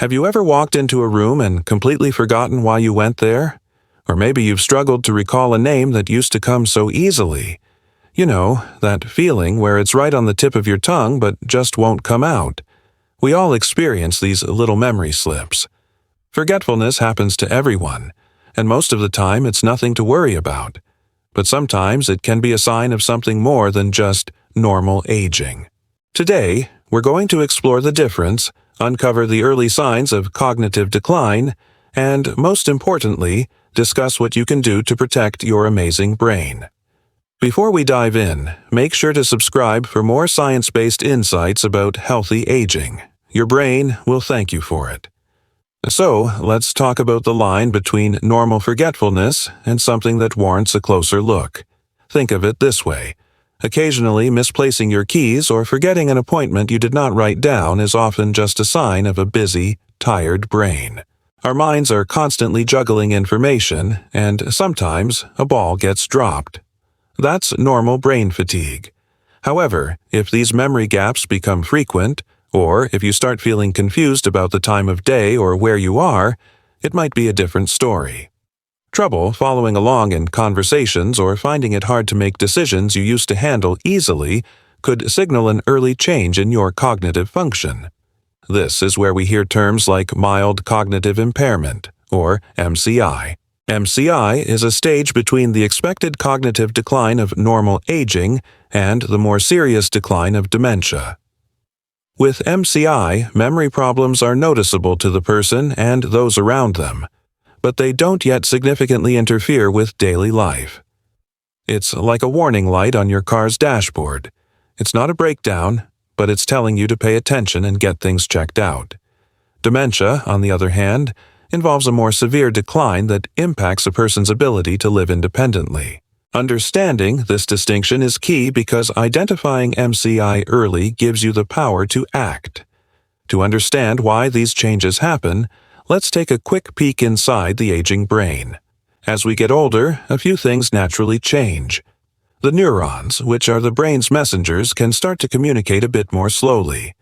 Have you ever walked into a room and completely forgotten why you went there? Or maybe you've struggled to recall a name that used to come so easily. You know, that feeling where it's right on the tip of your tongue but just won't come out. We all experience these little memory slips. Forgetfulness happens to everyone, and most of the time it's nothing to worry about. But sometimes it can be a sign of something more than just normal aging. Today, we're going to explore the difference, uncover the early signs of cognitive decline, and, most importantly, discuss what you can do to protect your amazing brain. Before we dive in, make sure to subscribe for more science-based insights about healthy aging. Your brain will thank you for it. So, let's talk about the line between normal forgetfulness and something that warrants a closer look. Think of it this way. Occasionally misplacing your keys or forgetting an appointment you did not write down is often just a sign of a busy, tired brain. Our minds are constantly juggling information, and sometimes a ball gets dropped. That's normal brain fatigue. However, if these memory gaps become frequent, or if you start feeling confused about the time of day or where you are, it might be a different story. Trouble following along in conversations or finding it hard to make decisions you used to handle easily could signal an early change in your cognitive function. This is where we hear terms like mild cognitive impairment, or MCI. MCI is a stage between the expected cognitive decline of normal aging and the more serious decline of dementia. With MCI, memory problems are noticeable to the person and those around them, but they don't yet significantly interfere with daily life. It's like a warning light on your car's dashboard. It's not a breakdown, but it's telling you to pay attention and get things checked out. Dementia, on the other hand, involves a more severe decline that impacts a person's ability to live independently. Understanding this distinction is key because identifying MCI early gives you the power to act. To understand why these changes happen, let's take a quick peek inside the aging brain. As we get older, a few things naturally change. The neurons, which are the brain's messengers, can start to communicate a bit more slowly.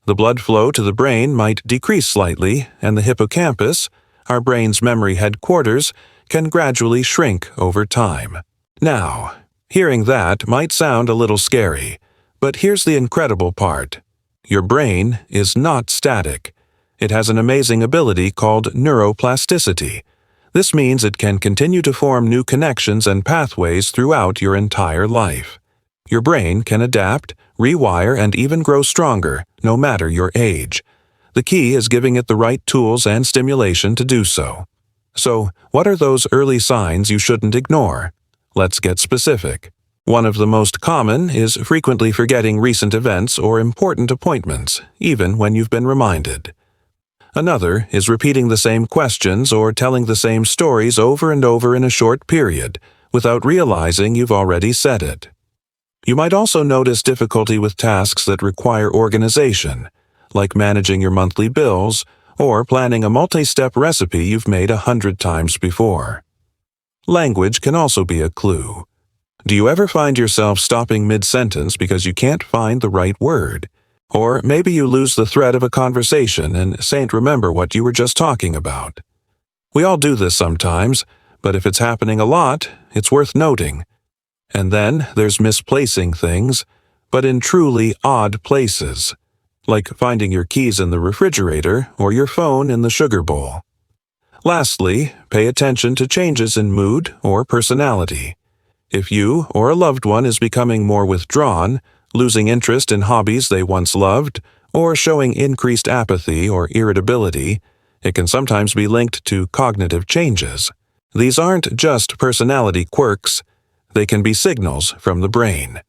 The blood flow to the brain might decrease slightly, and the hippocampus, our brain's memory headquarters, can gradually shrink over time. Now, hearing that might sound a little scary, but here's the incredible part. Your brain is not static. It has an amazing ability called neuroplasticity. This means it can continue to form new connections and pathways throughout your entire life. Your brain can adapt, rewire, and even grow stronger, no matter your age. The key is giving it the right tools and stimulation to do so. So, what are those early signs you shouldn't ignore? Let's get specific. One of the most common is frequently forgetting recent events or important appointments, even when you've been reminded. Another is repeating the same questions or telling the same stories over and over in a short period, without realizing you've already said it. You might also notice difficulty with tasks that require organization, like managing your monthly bills or planning a multi-step recipe you've made 100 times before. Language can also be a clue. Do you ever find yourself stopping mid-sentence because you can't find the right word? Or maybe you lose the thread of a conversation and can't remember what you were just talking about. We all do this sometimes, but if it's happening a lot, it's worth noting. And then there's misplacing things, but in truly odd places, like finding your keys in the refrigerator or your phone in the sugar bowl. Lastly, pay attention to changes in mood or personality. If you or a loved one is becoming more withdrawn, losing interest in hobbies they once loved, or showing increased apathy or irritability, it can sometimes be linked to cognitive changes. These aren't just personality quirks. They can be signals from the brain.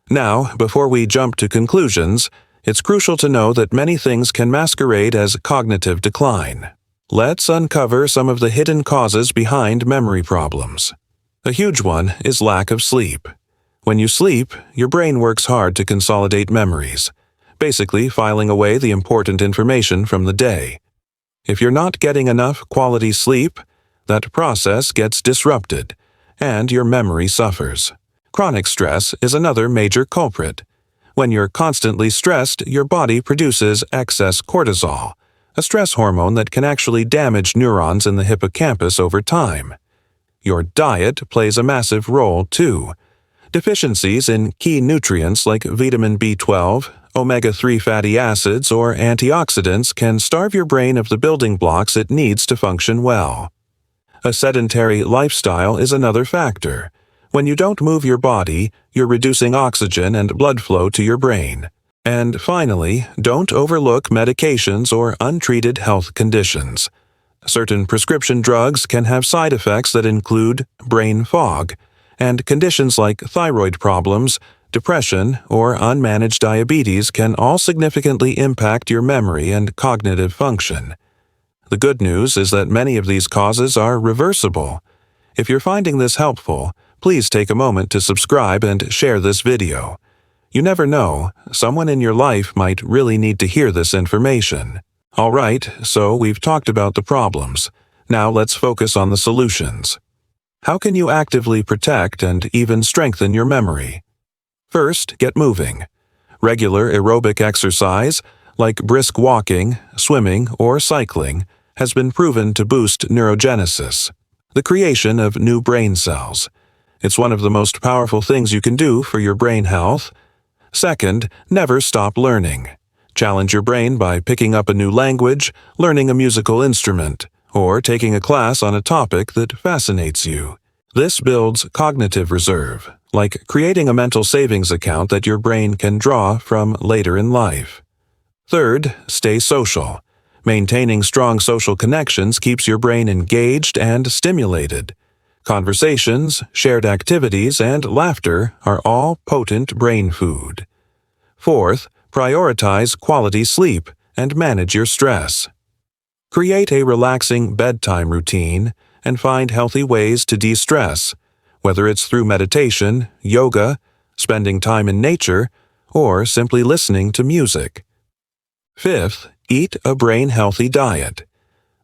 Now, before we jump to conclusions, it's crucial to know that many things can masquerade as cognitive decline. Let's uncover some of the hidden causes behind memory problems. A huge one is lack of sleep. When you sleep, your brain works hard to consolidate memories, basically filing away the important information from the day. If you're not getting enough quality sleep, that process gets disrupted, and your memory suffers. Chronic stress is another major culprit. When you're constantly stressed, your body produces excess cortisol, a stress hormone that can actually damage neurons in the hippocampus over time. Your diet plays a massive role, too. Deficiencies in key nutrients like vitamin B12, omega-3 fatty acids, or antioxidants can starve your brain of the building blocks it needs to function well. A sedentary lifestyle is another factor. When you don't move your body, you're reducing oxygen and blood flow to your brain. And finally, don't overlook medications or untreated health conditions. Certain prescription drugs can have side effects that include brain fog, and conditions like thyroid problems, depression, or unmanaged diabetes can all significantly impact your memory and cognitive function. The good news is that many of these causes are reversible. If you're finding this helpful, please take a moment to subscribe and share this video. You never know, someone in your life might really need to hear this information. Alright, so we've talked about the problems. Now let's focus on the solutions. How can you actively protect and even strengthen your memory? First, get moving. Regular aerobic exercise, like brisk walking, swimming, or cycling, has been proven to boost neurogenesis, the creation of new brain cells. It's one of the most powerful things you can do for your brain health. Second, never stop learning. Challenge your brain by picking up a new language, learning a musical instrument, or taking a class on a topic that fascinates you. This builds cognitive reserve, like creating a mental savings account that your brain can draw from later in life. Third, stay social. Maintaining strong social connections keeps your brain engaged and stimulated. Conversations, shared activities, and laughter are all potent brain food. Fourth, prioritize quality sleep and manage your stress. Create a relaxing bedtime routine and find healthy ways to de-stress, whether it's through meditation, yoga, spending time in nature, or simply listening to music. Fifth, eat a brain-healthy diet.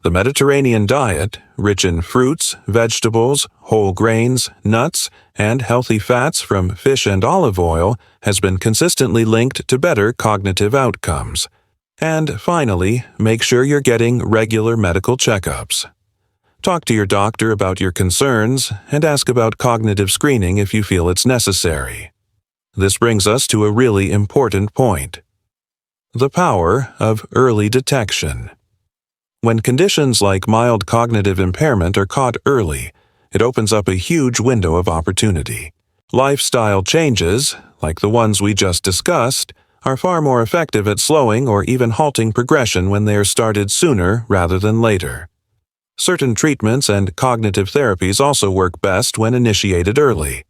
The Mediterranean diet, rich in fruits, vegetables, whole grains, nuts, and healthy fats from fish and olive oil, has been consistently linked to better cognitive outcomes. And finally, make sure you're getting regular medical checkups. Talk to your doctor about your concerns and ask about cognitive screening if you feel it's necessary. This brings us to a really important point: the power of early detection. When conditions like mild cognitive impairment are caught early, it opens up a huge window of opportunity. Lifestyle changes, like the ones we just discussed, are far more effective at slowing or even halting progression when they are started sooner rather than later. Certain treatments and cognitive therapies also work best when initiated early.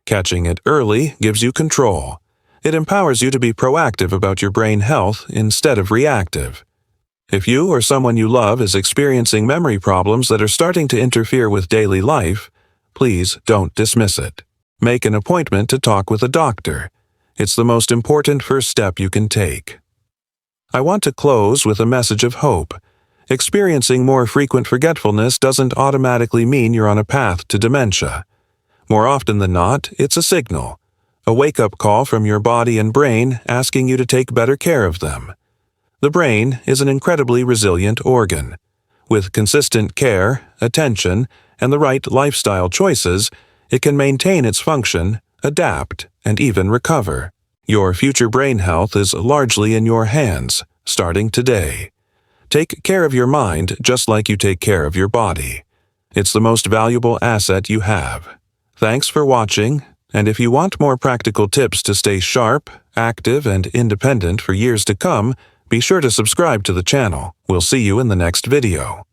Catching it early gives you control. It empowers you to be proactive about your brain health instead of reactive. If you or someone you love is experiencing memory problems that are starting to interfere with daily life, please don't dismiss it. Make an appointment to talk with a doctor. It's the most important first step you can take. I want to close with a message of hope. Experiencing more frequent forgetfulness doesn't automatically mean you're on a path to dementia. More often than not, it's a signal, a wake-up call from your body and brain asking you to take better care of them. The brain is an incredibly resilient organ. With consistent care, attention, and the right lifestyle choices, it can maintain its function, adapt, and even recover. Your future brain health is largely in your hands, starting today. Take care of your mind just like you take care of your body. It's the most valuable asset you have. Thanks for watching, and if you want more practical tips to stay sharp, active, and independent for years to come, be sure to subscribe to the channel. We'll see you in the next video.